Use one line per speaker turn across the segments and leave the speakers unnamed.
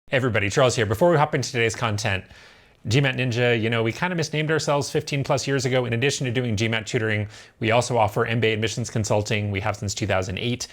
Hey everybody, Charles here. Before we hop into today's content, GMAT Ninja, we kind of misnamed ourselves 15 plus years ago. In addition to doing GMAT tutoring, we also offer MBA admissions consulting. We have since 2008,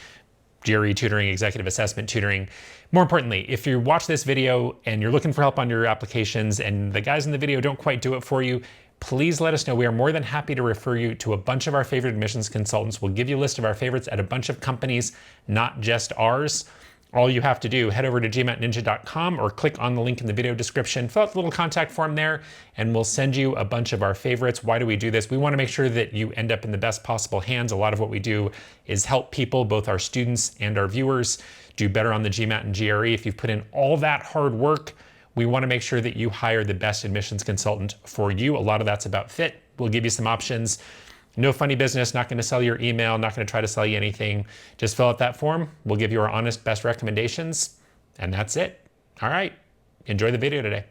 GRE tutoring, executive assessment tutoring. More importantly, if you watch this video and you're looking for help on your applications and the guys in the video don't quite do it for you, please let us know. We are more than happy to refer you to a bunch of our favorite admissions consultants. We'll give you a list of our favorites at a bunch of companies, not just ours. All you have to do, head over to gmatninja.com or click on the link in the video description, fill out the little contact form there, and we'll send you a bunch of our favorites. Why do we do this? We want to make sure that you end up in the best possible hands. A lot of what we do is help people, both our students and our viewers, do better on the GMAT and GRE. If you've put in all that hard work, we want to make sure that you hire the best admissions consultant for you. A lot of that's about fit. We'll give you some options. No funny business, not going to sell your email, not going to try to sell you anything. Just fill out that form. We'll give you our honest best recommendations, and that's it. All right, enjoy the video today.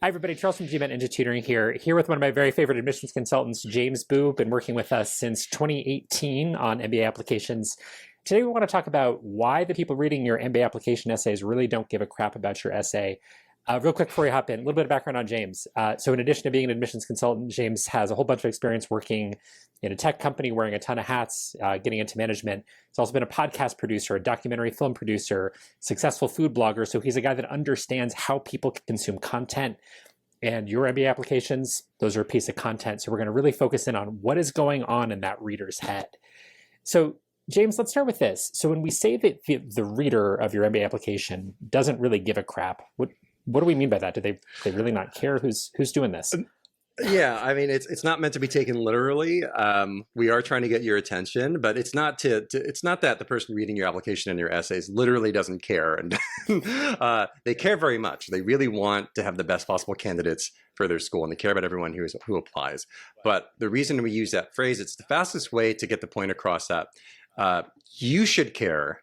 Hi everybody, Charles from GMAT Ninja Tutoring here with one of my very favorite admissions consultants, James Boo. Been working with us since 2018 on MBA applications. Today we want to talk about why the people reading your MBA application essays really don't give a crap about your essay. Real quick before we hop in, a little bit of background on James. So in addition to being an admissions consultant, James has a whole bunch of experience working in a tech company, wearing a ton of hats, getting into management. He's also been a podcast producer, a documentary film producer, successful food blogger. So he's a guy that understands how people consume content. And your MBA applications, those are a piece of content. So we're going to really focus in on what is going on in that reader's head. So James, let's start with this. So when we say that the reader of your MBA application doesn't really give a crap, what do we mean by that? Do they really not care who's doing this?
Yeah, I mean, it's not meant to be taken literally. We are trying to get your attention, but it's not it's not that the person reading your application and your essays literally doesn't care, and they care very much. They really want to have the best possible candidates for their school, and they care about everyone who applies. But the reason we use that phrase, it's the fastest way to get the point across that you should care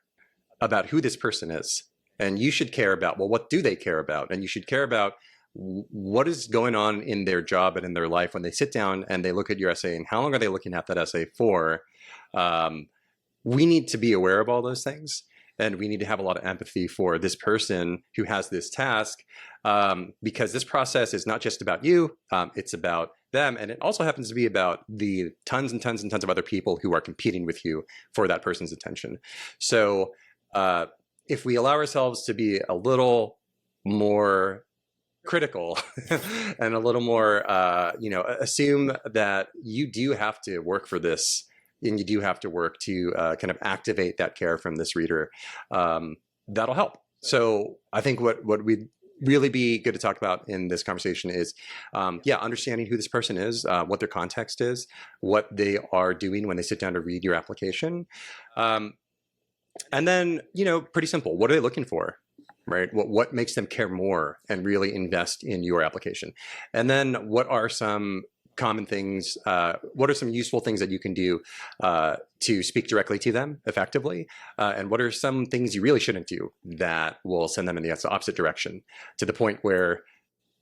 about who this person is. And you should care about, well, what do they care about? And you should care about what is going on in their job and in their life when they sit down and they look at your essay, and how long are they looking at that essay for? We need to be aware of all those things. And we need to have a lot of empathy for this person who has this task, because this process is not just about you, it's about them. And it also happens to be about the tons and tons and tons of other people who are competing with you for that person's attention. So, if we allow ourselves to be a little more critical and a little more, assume that you do have to work for this, and you do have to work to kind of activate that care from this reader, that'll help. So I think what we'd really be good to talk about in this conversation is, understanding who this person is, what their context is, what they are doing when they sit down to read your application. And then, pretty simple. What are they looking for, right? What makes them care more and really invest in your application? And then what are some common things, what are some useful things that you can do to speak directly to them effectively? And what are some things you really shouldn't do that will send them in the opposite direction, to the point where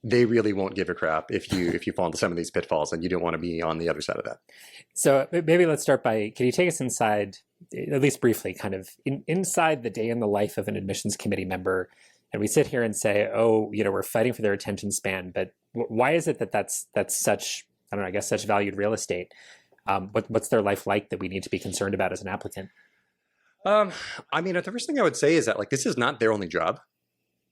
they really won't give a crap if you fall into some of these pitfalls, and you don't want to be on the other side of that. So
maybe let's start by, can you take us inside, at least briefly, kind of inside the day in the life of an admissions committee member? And we sit here and say, oh, we're fighting for their attention span, but why is it that that's such, I don't know, I guess such valued real estate? What's their life like that we need to be concerned about as an applicant?
I mean, the first thing I would say is that, this is not their only job.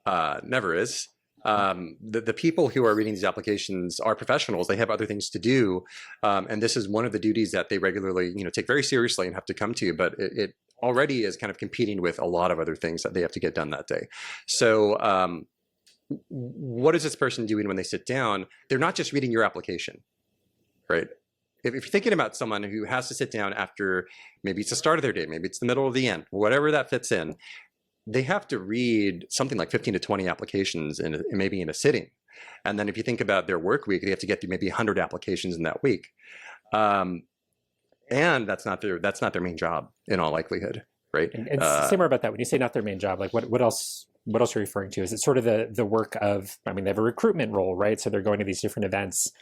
Never is. The people who are reading these applications are professionals. They have other things to do. And this is one of the duties that they regularly, take very seriously and have to come to, but it already is kind of competing with a lot of other things that they have to get done that day. So, what is this person doing when they sit down? They're not just reading your application, right? If you're thinking about someone who has to sit down after, maybe it's the start of their day, maybe it's the middle or the end, whatever that fits in, they have to read something like 15 to 20 applications maybe in a sitting. And then if you think about their work week, they have to get through maybe 100 applications in that week. And that's not their main job in all likelihood, right?
And say more about that. When you say not their main job, what else are you referring to? Is it sort of the work of, I mean, they have a recruitment role, right? So they're going to these different events.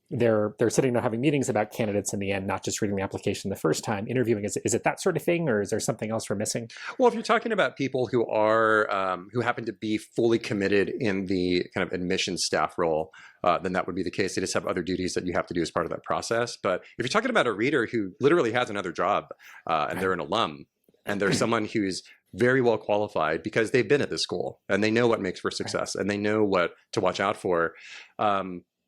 they're sitting there having meetings about candidates in the end, not just reading the application the first time. Interviewing, is it that sort of thing, or is there something else we're missing?
Well, if you're talking about people who are who happen to be fully committed in the kind of admissions staff role, then that would be the case. They just have other duties that you have to do as part of that process. But if you're talking about a reader who literally has another job and they're an alum, and they're someone who's very well qualified because they've been at this school and they know what makes for success and they know what to watch out for.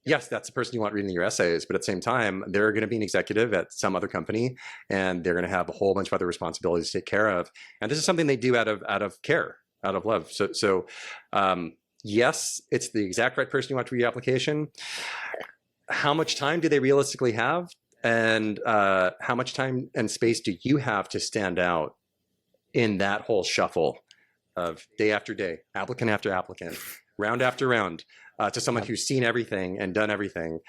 Yes, that's the person you want reading your essays, but at the same time, they're going to be an executive at some other company, and they're going to have a whole bunch of other responsibilities to take care of. And this is something they do out of care, out of love. So yes, it's the exact right person you want to read your application. How much time do they realistically have? And how much time and space do you have to stand out in that whole shuffle of day after day, applicant after applicant, round after round, to someone who's seen everything and done everything?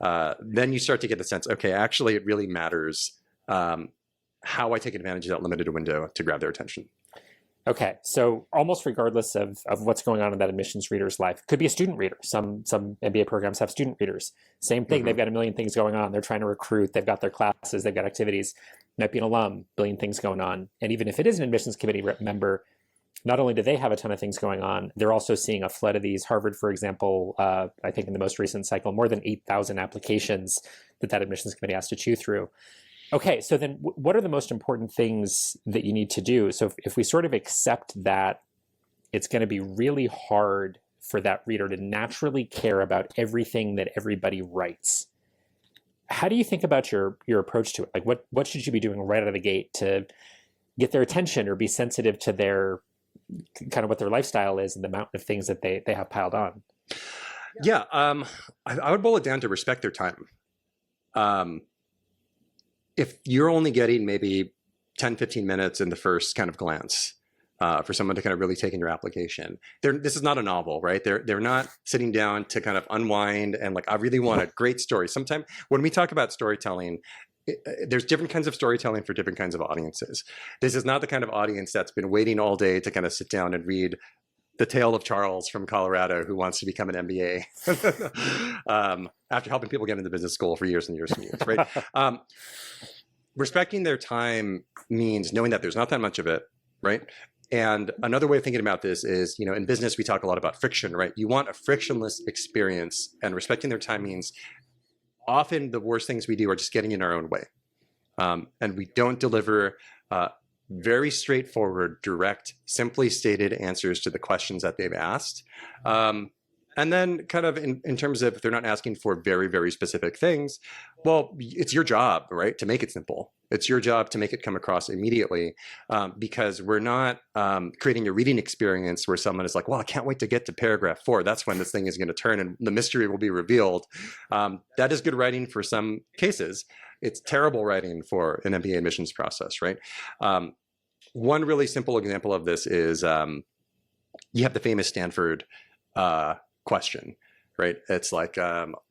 Then you start to get the sense, okay, actually it really matters how I take advantage of that limited window to grab their attention.
Okay, so almost regardless of what's going on in that admissions reader's life, could be a student reader. Some MBA programs have student readers. Same thing, they've got a million things going on. They're trying to recruit, they've got their classes, they've got activities. Might be an alum, billion things going on. And even if it is an admissions committee member, not only do they have a ton of things going on, they're also seeing a flood of these. Harvard, for example, I think in the most recent cycle, more than 8,000 applications that admissions committee has to chew through. Okay, so then what are the most important things that you need to do? So if we sort of accept that it's going to be really hard for that reader to naturally care about everything that everybody writes, how do you think about your approach to it? Like what should you be doing right out of the gate to get their attention or be sensitive to their kind of what their lifestyle is and the amount of things that they have piled on?
Yeah, I would boil it down to respect their time. If you're only getting maybe 10, 15 minutes in the first kind of glance for someone to kind of really take in your application, this is not a novel, right? They're not sitting down to kind of unwind and like, I really want a great story. Sometimes when we talk about storytelling, there's different kinds of storytelling for different kinds of audiences. This is not the kind of audience that's been waiting all day to kind of sit down and read the tale of Charles from Colorado who wants to become an MBA after helping people get into business school for years and years and years, right? Respecting their time means knowing that there's not that much of it, right? And another way of thinking about this is, in business, we talk a lot about friction, right? You want a frictionless experience, and respecting their time means often the worst things we do are just getting in our own way. And we don't deliver very straightforward, direct, simply stated answers to the questions that they've asked. And then kind of in terms of if they're not asking for very, very specific things, well, it's your job, right, to make it simple. It's your job to make it come across immediately because we're not creating a reading experience where someone is like, well, I can't wait to get to paragraph 4. That's when this thing is going to turn and the mystery will be revealed. That is good writing for some cases. It's terrible writing for an MBA admissions process, right? One really simple example of this is you have the famous Stanford question, right? It's like,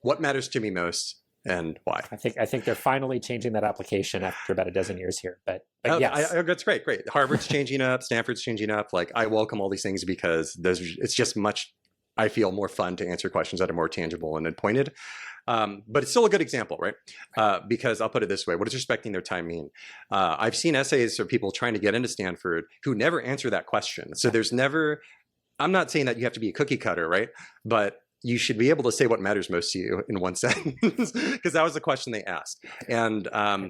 what matters to me most and why?
I think they're finally changing that application after about a dozen years here. But yes,
that's great. Harvard's changing up, Stanford's changing up. Like I welcome all these things because it's just much, I feel, more fun to answer questions that are more tangible and pointed. But it's still a good example, right? Because I'll put it this way: what does respecting their time mean? I've seen essays of people trying to get into Stanford who never answer that question. So there's never. I'm not saying that you have to be a cookie cutter, right? But you should be able to say what matters most to you in one sentence, because that was the question they asked. And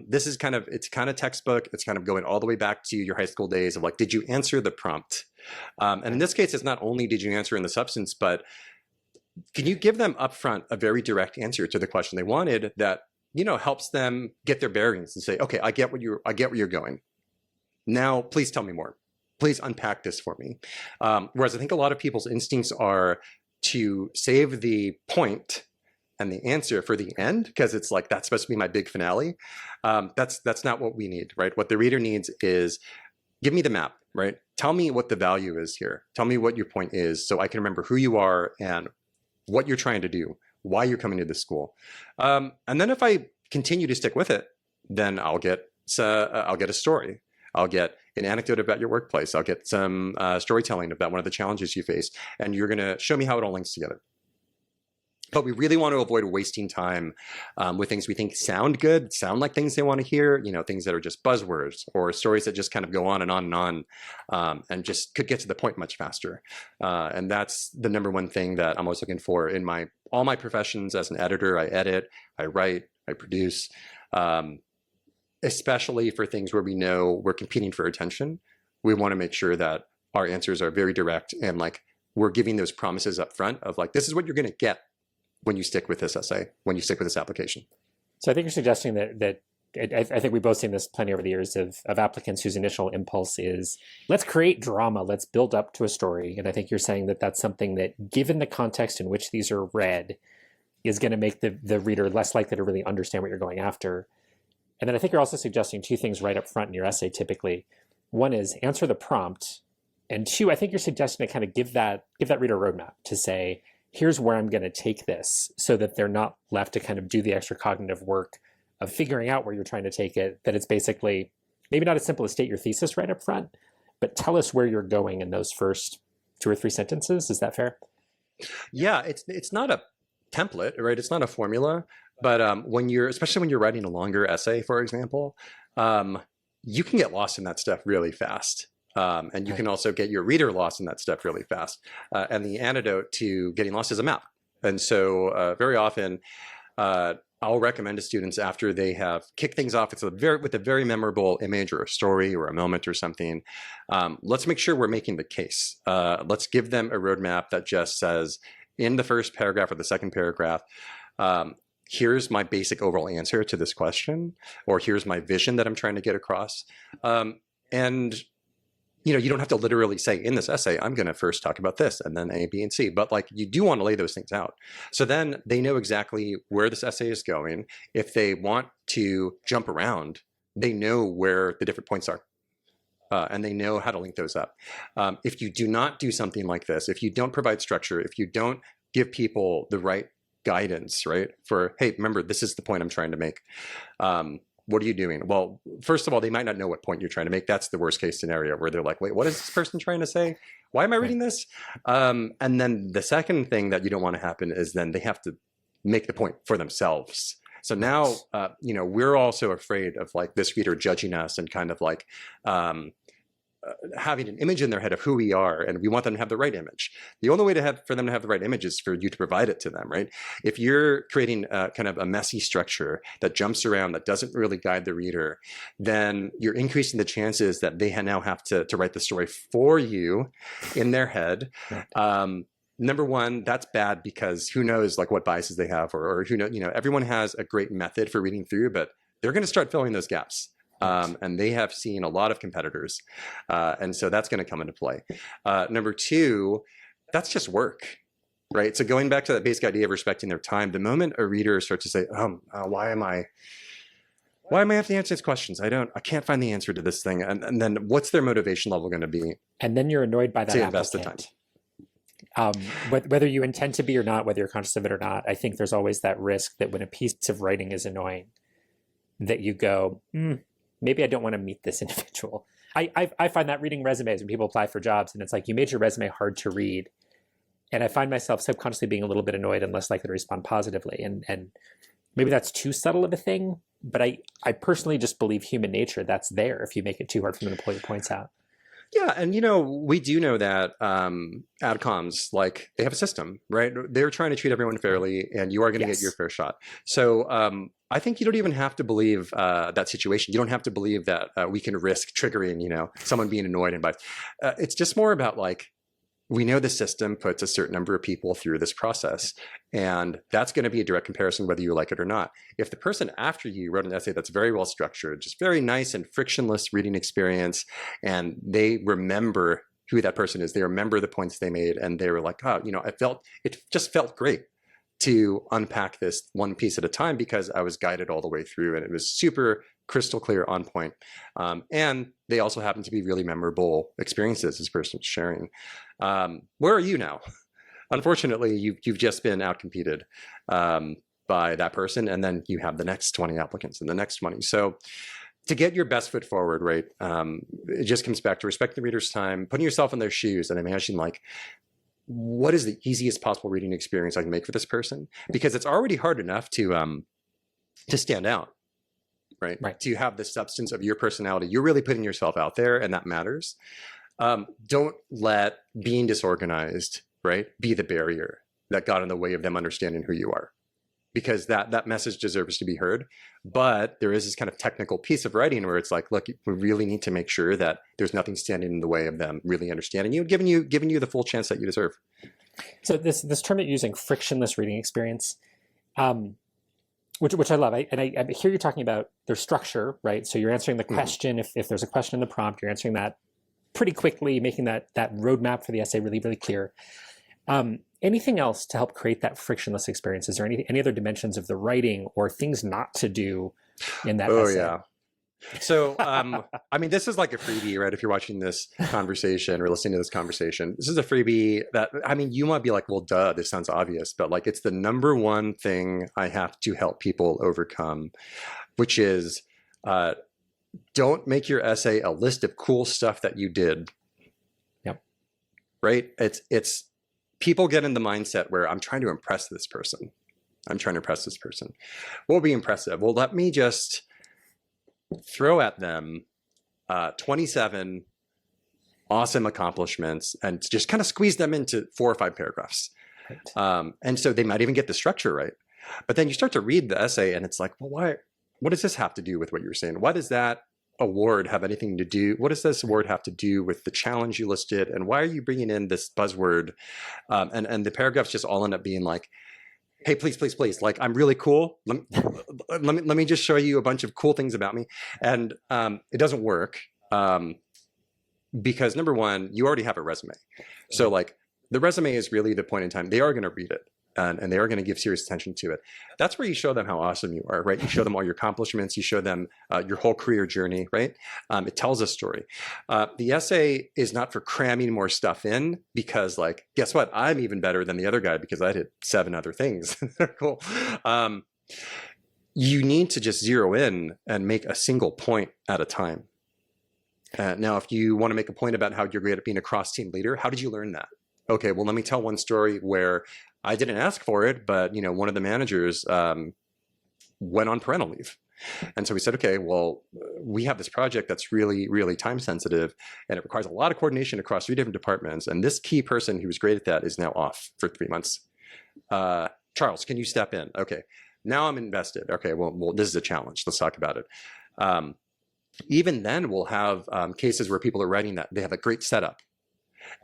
this is it's kind of textbook. It's kind of going all the way back to your high school days of like, did you answer the prompt? And in this case, it's not only did you answer in the substance, but can you give them upfront a very direct answer to the question they wanted that helps them get their bearings and say, okay, I get where you're going. Now, please tell me more. Please unpack this for me. Whereas I think a lot of people's instincts are to save the point and the answer for the end, because it's like, that's supposed to be my big finale. That's not what we need, right? What the reader needs is, give me the map, right? Tell me what the value is here. Tell me what your point is so I can remember who you are and what you're trying to do, why you're coming to this school. And then if I continue to stick with it, then I'll get a story. I'll get an anecdote about your workplace. I'll get some storytelling about one of the challenges you face, and you're going to show me how it all links together. But we really want to avoid wasting time with things we think sound good, sound like things they want to hear, things that are just buzzwords or stories that just kind of go on and on and on, and just could get to the point much faster. And that's the number one thing that I'm always looking for in all my professions. As an editor, I edit, I write, I produce, especially for things where we know we're competing for attention. We want to make sure that our answers are very direct and like we're giving those promises up front of like, this is what you're going to get when you stick with this essay, when you stick with this application.
So I think you're suggesting that I think we've both seen this plenty over the years of applicants whose initial impulse is, let's create drama, let's build up to a story. And I think you're saying that that's something that, given the context in which these are read, is going to make the reader less likely to really understand what you're going after. And then I think you're also suggesting two things right up front in your essay typically. One is answer the prompt. And two, I think you're suggesting to kind of give that reader a roadmap to say, here's where I'm going to take this, so that they're not left to kind of do the extra cognitive work of figuring out where you're trying to take it, that it's basically maybe not as simple as state your thesis right up front, but tell us where you're going in those first 2 or 3 sentences. Is that fair?
Yeah, it's not a template, right? It's not a formula, but especially when you're writing a longer essay, for example, you can get lost in that stuff really fast. And you can also get your reader lost in that stuff really fast. And the antidote to getting lost is a map. And so very often I'll recommend to students after they have kicked things off with a very memorable image or a story or a moment or something, let's make sure we're making the case. Let's give them a roadmap that just says in the first paragraph or the second paragraph, here's my basic overall answer to this question, or here's my vision that I'm trying to get across. And you don't have to literally say in this essay, I'm going to first talk about this and then A, B, and C, but like you do want to lay those things out. So then they know exactly where this essay is going. If they want to jump around, they know where the different points are. And they know how to link those up. If you do not do something like this, if you don't provide structure, if you don't give people the right guidance, right, for, hey, remember, this is the point I'm trying to make. What are you doing? Well, first of all, they might not know what point you're trying to make. That's the worst case scenario where they're like, wait, what is this person trying to say? Why am I reading this? And then the second thing that you don't want to happen is then they have to make the point for themselves. So now, we're also afraid of like this reader judging us and kind of like having an image in their head of who we are, and we want them to have the right image. The only way for them to have the right image is for you to provide it to them, right? If you're creating kind of a messy structure that jumps around, that doesn't really guide the reader, then you're increasing the chances that they now have to write the story for you in their head. Number one, that's bad because who knows like what biases they have, or who knows, everyone has a great method for reading through, but they're going to start filling those gaps. And they have seen a lot of competitors. And so that's going to come into play. Number two, that's just work, right? So going back to that basic idea of respecting their time, the moment a reader starts to say, why am I have to answer these questions? I can't find the answer to this thing. And then what's their motivation level going to be?
And then you're annoyed by that
to invest the time.
Whether you intend to be or not, whether you're conscious of it or not, I think there's always that risk that when a piece of writing is annoying, that you go, maybe I don't want to meet this individual. I find that reading resumes when people apply for jobs and it's like, you made your resume hard to read. And I find myself subconsciously being a little bit annoyed and less likely to respond positively. And maybe that's too subtle of a thing, but I personally just believe human nature, that's there if you make it too hard for them to pull your points out.
Yeah, and we do know that adcoms, like, they have a system, right? They're trying to treat everyone fairly, and you are going to get your fair shot. So I think you don't even have to believe that situation. You don't have to believe that we can risk triggering, someone being annoyed and biased. It's just more about like, we know the system puts a certain number of people through this process, and that's going to be a direct comparison whether you like it or not. If the person after you wrote an essay that's very well structured, just very nice and frictionless reading experience, and they remember who that person is, they remember the points they made, and they were like, it just felt great to unpack this one piece at a time because I was guided all the way through, and it was super crystal clear, on point. And they also happen to be really memorable experiences this person's sharing. Where are you now? Unfortunately, you've just been outcompeted by that person, and then you have the next 20 applicants and the next 20. So to get your best foot forward, right, it just comes back to respecting the reader's time, putting yourself in their shoes, and imagine like, what is the easiest possible reading experience I can make for this person? Because it's already hard enough to stand out, right? To have the substance of your personality. You're really putting yourself out there, and that matters. Don't let being disorganized, right, be the barrier that got in the way of them understanding who you are. Because that message deserves to be heard. But there is this kind of technical piece of writing where it's like, look, we really need to make sure that there's nothing standing in the way of them really understanding you, giving you the full chance that you deserve.
So this term that you're using, frictionless reading experience, which I love. I hear you talking about their structure, right? So you're answering the question. If there's a question in the prompt, you're answering that pretty quickly, making that roadmap for the essay really, really clear. Anything else to help create that frictionless experience? Is there any other dimensions of the writing or things not to do in that essay?
Yeah. So, I mean, this is like a freebie, right? If you're watching this conversation or listening to this conversation, this is a freebie that, I mean, you might be like, well, duh, this sounds obvious, but like, it's the number one thing I have to help people overcome, which is, don't make your essay a list of cool stuff that you did.
Yep.
Right? It's people get in the mindset where I'm trying to impress this person. What will be impressive? Well, let me just throw at them 27 awesome accomplishments and just kind of squeeze them into 4 or 5 paragraphs. Right. And so they might even get the structure right. But then you start to read the essay and it's like, well, what does this have to do with what you're saying? Why does that award have anything to do? What does this award have to do with the challenge you listed? And why are you bringing in this buzzword? And the paragraphs just all end up being like, hey, please, like, I'm really cool. Let me just show you a bunch of cool things about me. And it doesn't work because number one, you already have a resume. So like the resume is really the point in time. They are going to read it. And they are going to give serious attention to it. That's where you show them how awesome you are, right? You show them all your accomplishments. You show them your whole career journey, right? It tells a story. The essay is not for cramming more stuff in because, like, guess what? I'm even better than the other guy because I did 7 other things. Cool. You need to just zero in and make a single point at a time. Now, if you want to make a point about how you're great at being a cross-team leader, how did you learn that? Okay, well, let me tell one story where I didn't ask for it, but one of the managers went on parental leave. And so we said, okay, well, we have this project that's really, really time sensitive, and it requires a lot of coordination across 3 different departments. And this key person who was great at that is now off for 3 months. Charles, can you step in? Okay, now I'm invested. Okay, well, this is a challenge. Let's talk about it. Even then, we'll have cases where people are writing that they have a great setup.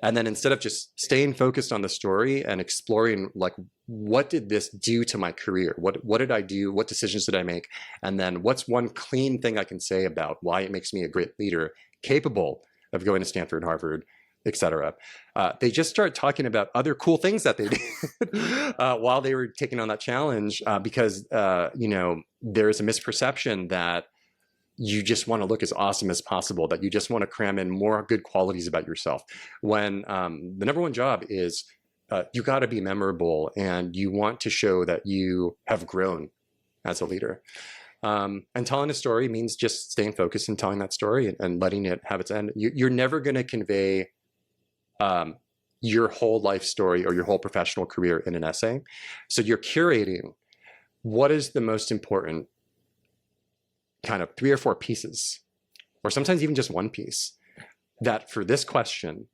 And then instead of just staying focused on the story and exploring, like, what did this do to my career? What did I do? What decisions did I make? And then what's one clean thing I can say about why it makes me a great leader, capable of going to Stanford, Harvard, et cetera. They just start talking about other cool things that they did while they were taking on that challenge because, there's a misperception that you just want to look as awesome as possible, that you just want to cram in more good qualities about yourself. When the number one job is you got to be memorable and you want to show that you have grown as a leader. And telling a story means just staying focused and telling that story and letting it have its end. You're never going to convey your whole life story or your whole professional career in an essay. So you're curating what is the most important kind of 3 or 4 pieces, or sometimes even just one piece, that for this question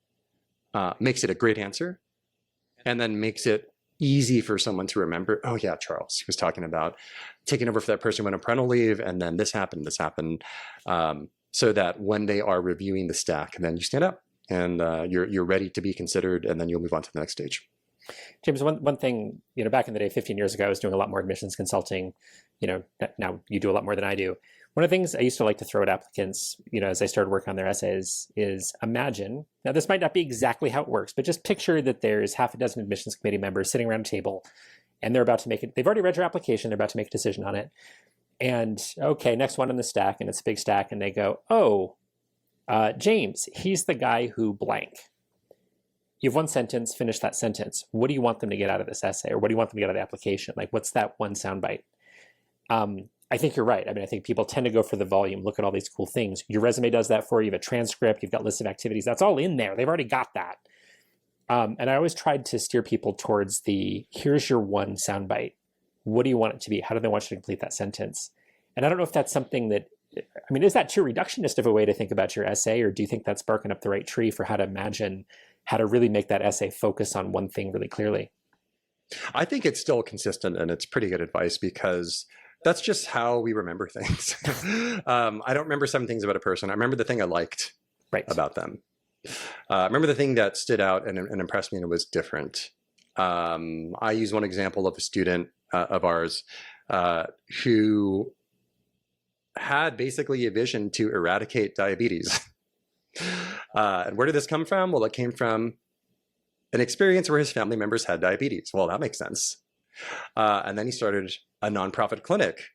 makes it a great answer, and then makes it easy for someone to remember, oh yeah, Charles, he was talking about taking over for that person when on parental leave, and then this happened, so that when they are reviewing the stack, then you stand up and you're ready to be considered, and then you'll move on to the next stage.
James, one thing, back in the day, 15 years ago, I was doing a lot more admissions consulting. Now you do a lot more than I do. One of the things I used to like to throw at applicants, as they started working on their essays, is imagine, now this might not be exactly how it works, but just picture that there's half a dozen admissions committee members sitting around a table, and they're about to make it, they've already read your application, they're about to make a decision on it. And okay, next one on the stack, and it's a big stack, and they go, oh, James, he's the guy who blank. You have one sentence, finish that sentence. What do you want them to get out of this essay? Or what do you want them to get out of the application? Like, what's that one soundbite? I think you're right. I mean, I think people tend to go for the volume, look at all these cool things. Your resume does that for you. You have a transcript, you've got lists of activities. That's all in there. They've already got that. And I always tried to steer people towards here's your one soundbite. What do you want it to be? How do they want you to complete that sentence? And I don't know if that's something that, I mean, is that too reductionist of a way to think about your essay? Or do you think that's barking up the right tree for how to imagine how to really make that essay focus on one thing really clearly?
I think it's still consistent, and it's pretty good advice, because that's just how we remember things. I don't remember 7 things about a person. I remember the thing I liked about them. I remember the thing that stood out and impressed me and it was different. I use one example of a student of ours who had basically a vision to eradicate diabetes. And where did this come from? Well, it came from an experience where his family members had diabetes. Well, that makes sense. And then he started a nonprofit clinic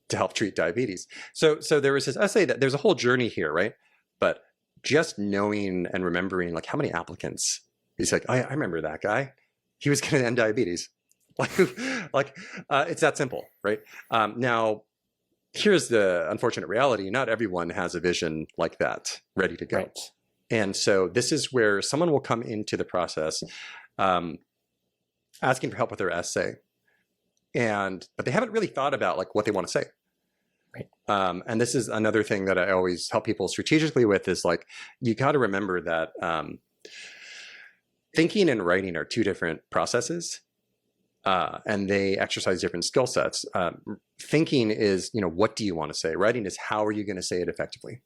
to help treat diabetes. So there was this essay that there's a whole journey here, right? But just knowing and remembering like how many applicants, he's like, I remember that guy. He was going to end diabetes. It's that simple, right? Now, here's the unfortunate reality. Not everyone has a vision like that ready to go.
Right.
And so this is where someone will come into the process asking for help with their essay. But they haven't really thought about like what they want to say.
Right.
And this is another thing that I always help people strategically with is like, you got to remember that thinking and writing are 2 different processes. And they exercise different skill sets. Thinking is, what do you want to say? Writing is how are you going to say it effectively?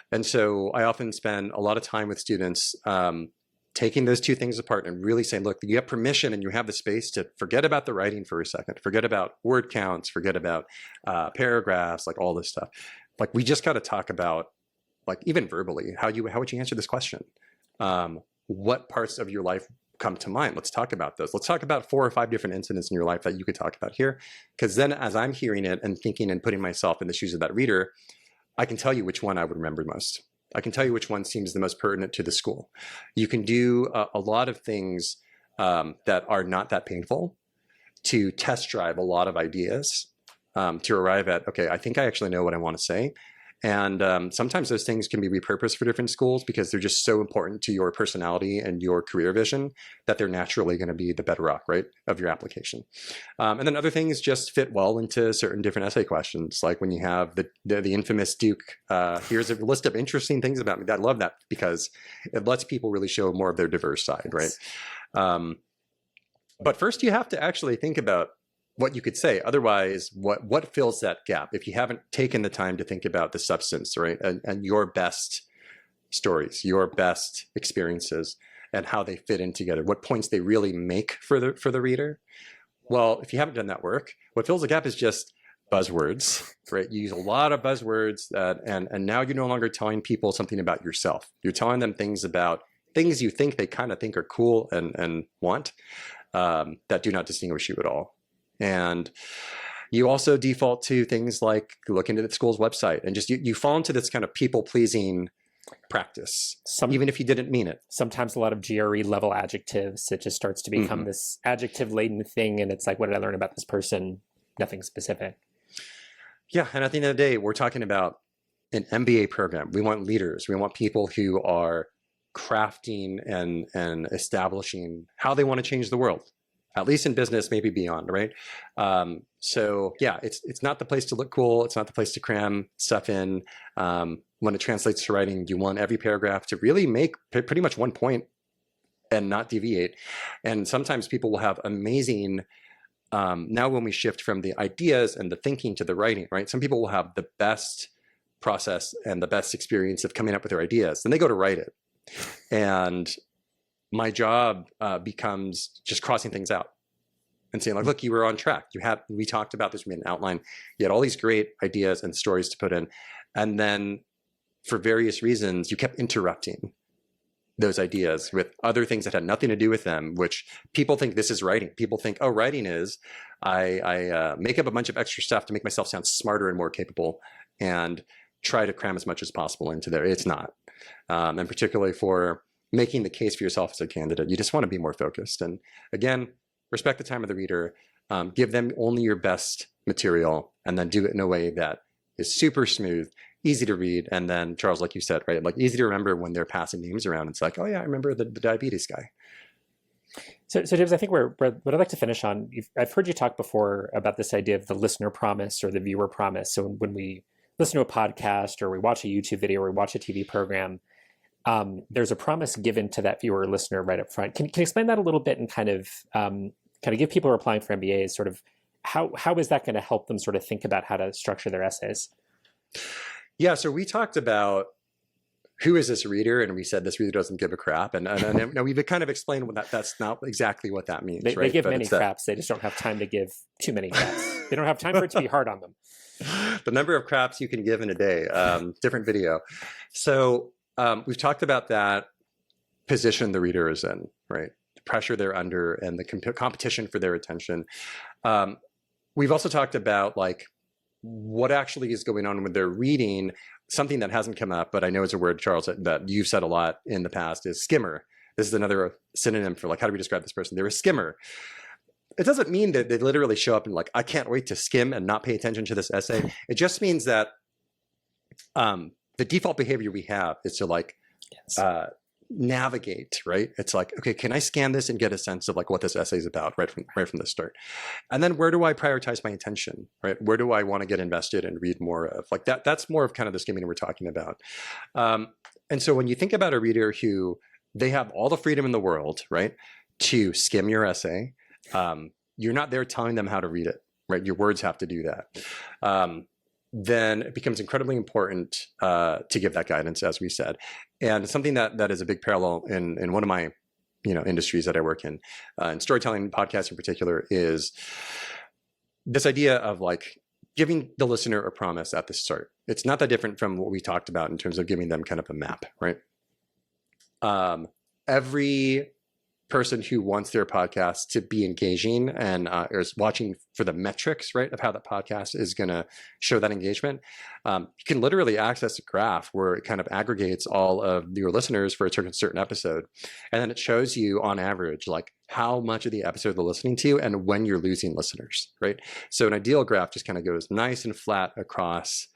And so I often spend a lot of time with students taking those 2 things apart and really saying, look, you have permission and you have the space to forget about the writing for a second, forget about word counts, forget about paragraphs, like all this stuff. Like we just got to talk about, like even verbally, how would you answer this question? What parts of your life come to mind? Let's talk about those. Let's talk about 4 or 5 different incidents in your life that you could talk about here. Because then as I'm hearing it and thinking and putting myself in the shoes of that reader, I can tell you which one I would remember most. I can tell you which one seems the most pertinent to the school. You can do a lot of things that are not that painful to test drive a lot of ideas to arrive at, okay, I think I actually know what I want to say. And sometimes those things can be repurposed for different schools because they're just so important to your personality and your career vision that they're naturally going to be the bedrock, right, of your application. And then other things just fit well into certain different essay questions, like when you have the infamous Duke, here's a list of interesting things about me. I love that because it lets people really show more of their diverse side, right? But first you have to actually think about what you could say. Otherwise, what fills that gap if you haven't taken the time to think about the substance, right? And your best stories, your best experiences, and how they fit in together, what points they really make for the reader. Well, if you haven't done that work, what fills the gap is just buzzwords, right? You use a lot of buzzwords and now you're no longer telling people something about yourself. You're telling them things about things you think they kind of think are cool and want that do not distinguish you at all. And you also default to things like looking at the school's website and just you fall into this kind of people-pleasing practice, even if you didn't mean it.
Sometimes a lot of GRE level adjectives. It just starts to become this adjective-laden thing, and it's like, what did I learn about this person? Nothing specific.
Yeah, and at the end of the day, we're talking about an MBA program. We want leaders. We want people who are crafting and establishing how they want to change the world. At least in business, maybe beyond, right? So yeah, it's not the place to look cool. It's not the place to cram stuff in. When it translates to writing, you want every paragraph to really make pretty much one point and not deviate. And sometimes people will have amazing, now when we shift from the ideas and the thinking to the writing, right? Some people will have the best process and the best experience of coming up with their ideas. Then they go to write it. And my job becomes just crossing things out and saying like, look, you were on track. We talked about this, we made an outline. You had all these great ideas and stories to put in. And then for various reasons, you kept interrupting those ideas with other things that had nothing to do with them, which people think this is writing. People think, oh, writing is I make up a bunch of extra stuff to make myself sound smarter and more capable and try to cram as much as possible into there. It's not. And particularly for making the case for yourself as a candidate, you just want to be more focused. And again, respect the time of the reader, give them only your best material, and then do it in a way that is super smooth, easy to read, and then Charles, like you said, right, like easy to remember when they're passing names around. It's like, oh yeah, I remember the diabetes guy.
So James, I think what I'd like to finish on, I've heard you talk before about this idea of the listener promise or the viewer promise. So when we listen to a podcast or we watch a YouTube video or we watch a TV program, there's a promise given to that viewer or listener right up front. Can you explain that a little bit and kind of give people who are applying for MBAs sort of how is that going to help them sort of think about how to structure their essays?
Yeah, so we talked about who is this reader, and we said this reader doesn't give a crap, and we've kind of explained that's not exactly what that means.
They
right?
give many craps. They just don't have time to give too many craps. They don't have time for it to be hard on them.
The number of craps you can give in a day, different video. So we've talked about that position the reader is in, right? The pressure they're under and the competition for their attention. We've also talked about like what actually is going on when they're reading. Something that hasn't come up, but I know it's a word, Charles, that you've said a lot in the past is skimmer. This is another synonym for like, how do we describe this person? They're a skimmer. It doesn't mean that they literally show up and like, I can't wait to skim and not pay attention to this essay. It just means that the default behavior we have is to like navigate, right? It's like, okay, can I scan this and get a sense of like what this essay is about right from the start? And then where do I prioritize my attention, right? Where do I want to get invested and read more of? Like that's more of kind of the skimming we're talking about. And so when you think about a reader who they have all the freedom in the world, right, to skim your essay, you're not there telling them how to read it, right? Your words have to do that. Then it becomes incredibly important to give that guidance, as we said. And something that is a big parallel in one of my industries that I work in storytelling, podcasts in particular, is this idea of like giving the listener a promise at the start. It's not that different from what we talked about in terms of giving them kind of a map, right? Every person who wants their podcast to be engaging and is watching for the metrics, right, of how that podcast is going to show that engagement, you can literally access a graph where it kind of aggregates all of your listeners for a certain episode. And then it shows you on average, like how much of the episode they're listening to and when you're losing listeners, right? So an ideal graph just kind of goes nice and flat across,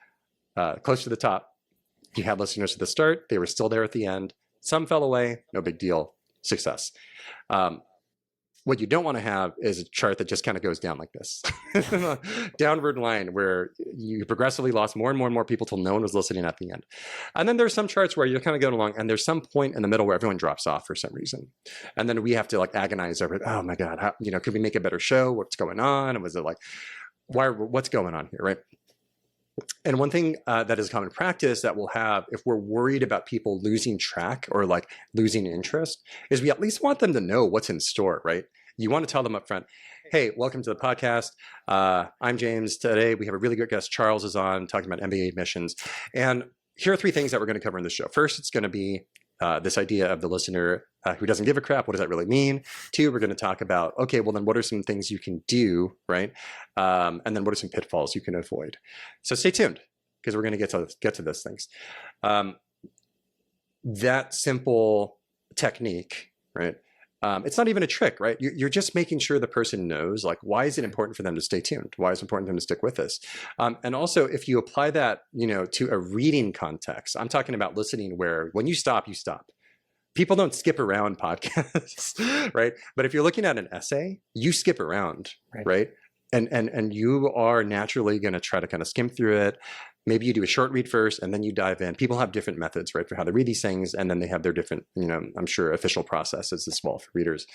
close to the top. You had listeners at the start. They were still there at the end. Some fell away. No big deal. Success. What you don't want to have is a chart that just kind of goes down like this. Downward line where you progressively lost more and more people till no one was listening at the end. And then there's some charts where you're kind of going along and there's some point in the middle where everyone drops off for some reason. And then we have to like agonize over it. Oh my God, how, could we make a better show? What's going on? And was it like, what's going on here, right? And one thing that is common practice that we'll have if we're worried about people losing track or like losing interest is we at least want them to know what's in store, right? You want to tell them up front, hey, welcome to the podcast. I'm James. Today we have a really good guest. Charles is on talking about MBA admissions. And here are 3 things that we're going to cover in the show. First, it's going to be this idea of the listener who doesn't give a crap. What does that really mean? 2, we're going to talk about, okay, well then what are some things you can do, right? And then what are some pitfalls you can avoid? So stay tuned because we're going to get to those things. That simple technique, right? It's not even a trick, right? You're just making sure the person knows, like, why is it important for them to stay tuned? Why is it important for them to stick with this? And also, if you apply that, to a reading context, I'm talking about listening where when you stop, you stop. People don't skip around podcasts, right? But if you're looking at an essay, you skip around, right? And you are naturally going to try to kind of skim through it. Maybe you do a short read first and then you dive in. People have different methods, right, for how they read these things. And then they have their different, I'm sure, official processes as well for readers.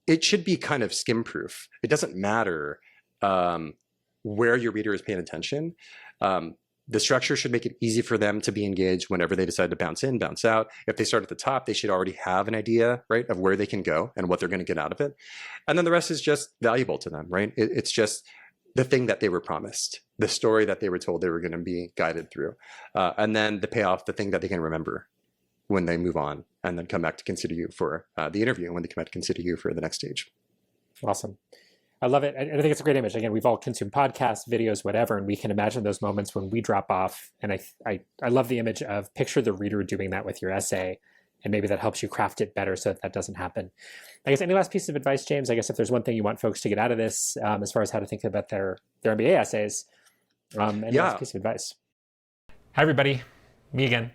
It should be kind of skim proof. It doesn't matter where your reader is paying attention. The structure should make it easy for them to be engaged whenever they decide to bounce in, bounce out. If they start at the top, they should already have an idea, right, of where they can go and what they're going to get out of it. And then the rest is just valuable to them, right? It's just the thing that they were promised, the story that they were told they were going to be guided through. And then the payoff, the thing that they can remember when they move on and then come back to consider you for the interview and when they come back to consider you for the next stage.
Awesome. I love it. I think it's a great image. Again, we've all consumed podcasts, videos, whatever, and we can imagine those moments when we drop off. And I love the image of picture the reader doing that with your essay, and maybe that helps you craft it better so that doesn't happen. I guess any last piece of advice, James? I guess if there's one thing you want folks to get out of this, as far as how to think about their MBA essays, any last piece of advice?
Hi, everybody. Me again.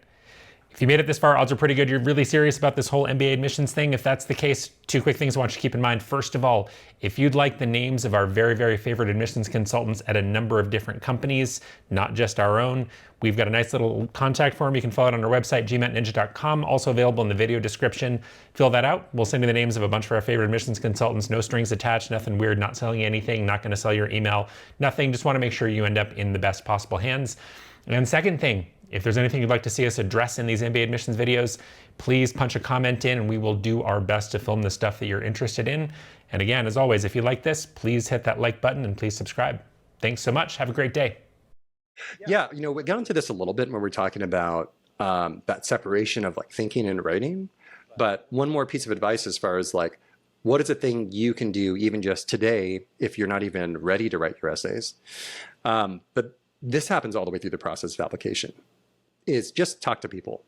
If you made it this far, odds are pretty good you're really serious about this whole MBA admissions thing. If that's the case, two quick things I want you to keep in mind. First of all, if you'd like the names of our very, very favorite admissions consultants at a number of different companies, not just our own, we've got a nice little contact form you can fill out on our website, gmatninja.com, also available in the video description. Fill that out. We'll send you the names of a bunch of our favorite admissions consultants. No strings attached, nothing weird, not selling you anything, not going to sell your email, nothing. Just want to make sure you end up in the best possible hands. And second thing, if there's anything you'd like to see us address in these MBA admissions videos, please punch a comment in and we will do our best to film the stuff that you're interested in. And again, as always, if you like this, please hit that like button and please subscribe. Thanks so much. Have a great day.
Yeah, we got into this a little bit when we're talking about that separation of like thinking and writing. But one more piece of advice as far as like, what is a thing you can do even just today if you're not even ready to write your essays? But this happens all the way through the process of application. Is just talk to people,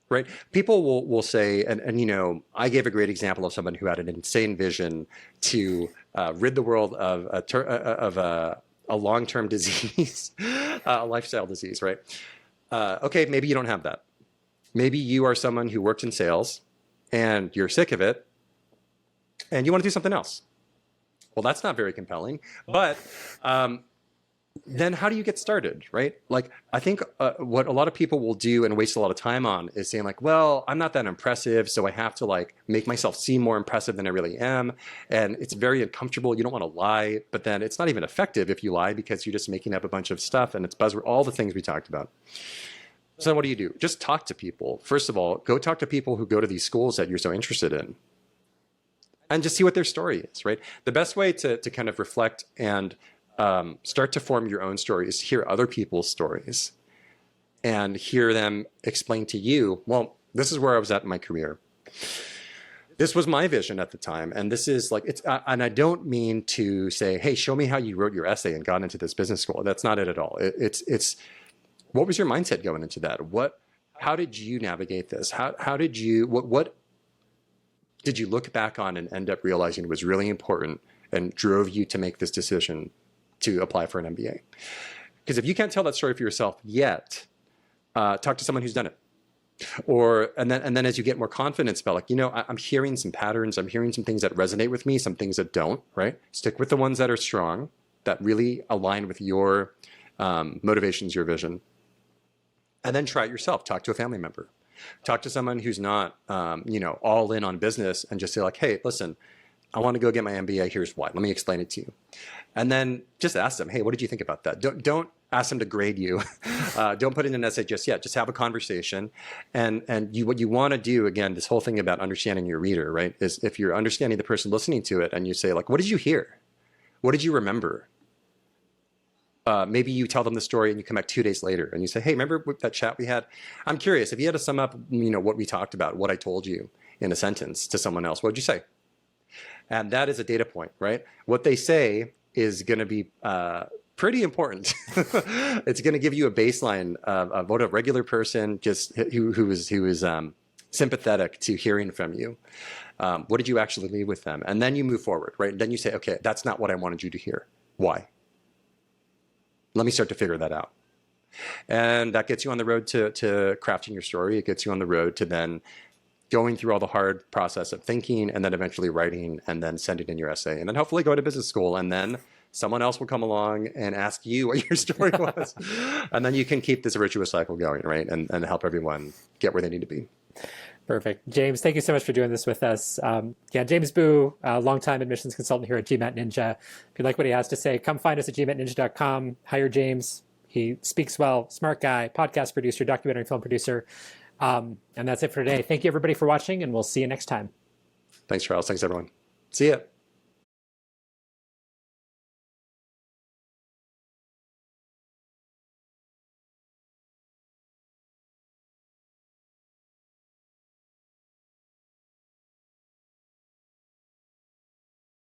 right? People will say, and I gave a great example of someone who had an insane vision to rid the world of a long-term disease, a lifestyle disease, right? Okay, maybe you don't have that. Maybe you are someone who worked in sales and you're sick of it and you want to do something else. Well, that's not very compelling, but then how do you get started, right? Like, I think what a lot of people will do and waste a lot of time on is saying like, well, I'm not that impressive, so I have to like make myself seem more impressive than I really am. And it's very uncomfortable. You don't want to lie, but then it's not even effective if you lie because you're just making up a bunch of stuff and it's buzzword, all the things we talked about. So what do? Just talk to people. First of all, go talk to people who go to these schools that you're so interested in and just see what their story is, right? The best way to kind of reflect and start to form your own stories, hear other people's stories, and hear them explain to you, well, this is where I was at in my career. This was my vision at the time. And this is like, and I don't mean to say, hey, show me how you wrote your essay and got into this business school. That's not it at all. It's what was your mindset going into that? How did you navigate this? How did you, what did you look back on and end up realizing was really important and drove you to make this decision to apply for an MBA? Because if you can't tell that story for yourself yet, talk to someone who's done it. And then as you get more confidence about like, I'm hearing some patterns, I'm hearing some things that resonate with me, some things that don't, right? Stick with the ones that are strong, that really align with your motivations, your vision. And then try it yourself. Talk to a family member. Talk to someone who's not, all in on business and just say like, hey, listen, I want to go get my MBA. Here's why. Let me explain it to you. And then just ask them, hey, what did you think about that? Don't ask them to grade you. Don't put in an essay just yet. Just have a conversation. And what you want to do, again, this whole thing about understanding your reader, right, is if you're understanding the person listening to it and you say, like, what did you hear? What did you remember? Maybe you tell them the story and you come back 2 days later and you say, hey, remember that chat we had? I'm curious, if you had to sum up, what we talked about, what I told you in a sentence to someone else, what would you say? And that is a data point, right? What they say is going to be pretty important. It's going to give you a baseline of what a regular person just who is sympathetic to hearing from you. What did you actually leave with them? And then you move forward, right? And then you say, okay, that's not what I wanted you to hear. Why? Let me start to figure that out. And that gets you on the road to crafting your story. It gets you on the road to then going through all the hard process of thinking and then eventually writing and then sending in your essay and then hopefully go to business school and then someone else will come along and ask you what your story was. And then you can keep this virtuous cycle going, right? And help everyone get where they need to be.
Perfect. James, thank you so much for doing this with us. James Boo, longtime admissions consultant here at GMAT Ninja. If you like what he has to say, come find us at gmatninja.com. Hire James. He speaks well, smart guy, podcast producer, documentary film producer. And that's it for today. Thank you, everybody, for watching, and we'll see you next time.
Thanks, Charles. Thanks, everyone. See ya.